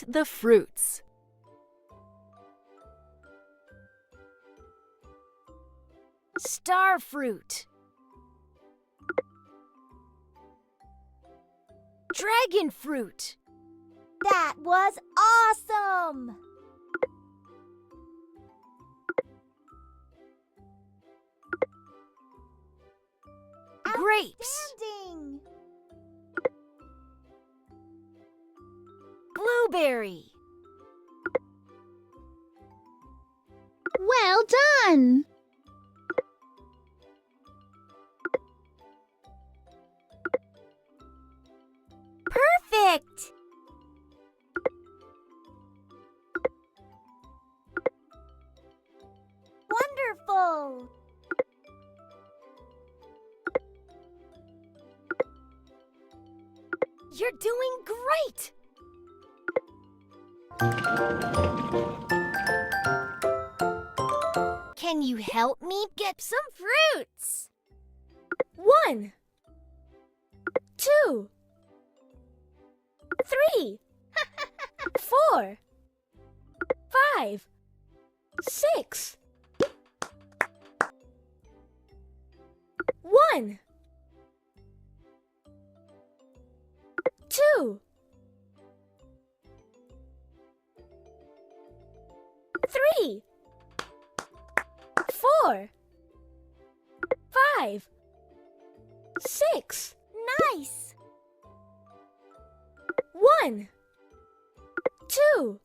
The fruits. Star fruit. Dragon fruit. That was awesome! Grapes. Outstanding! Blueberry. Well done! Perfect! Wonderful! You're doing great! Can you help me get some fruits? 1, 2, 3, 4, 5, 6. 1, 2, 3, 4, 5, 6. Nice! 1, 2,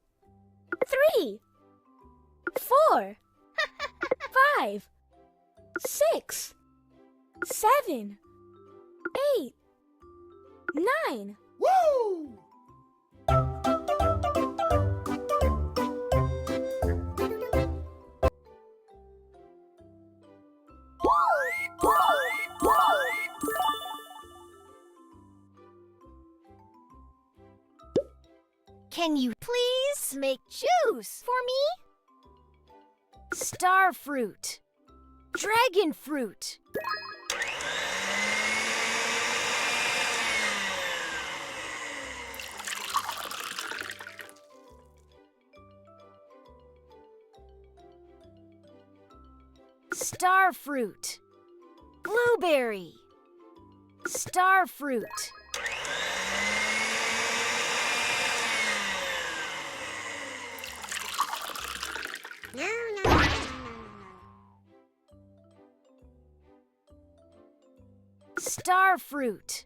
3, 4, 5, 6, 7, 8, 9. Woo! Can you please make juice for me? Star fruit. Dragon fruit. Star fruit. Blueberry. Star fruit. Star fruit.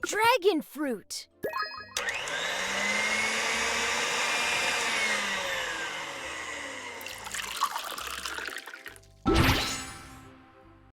Dragon fruit.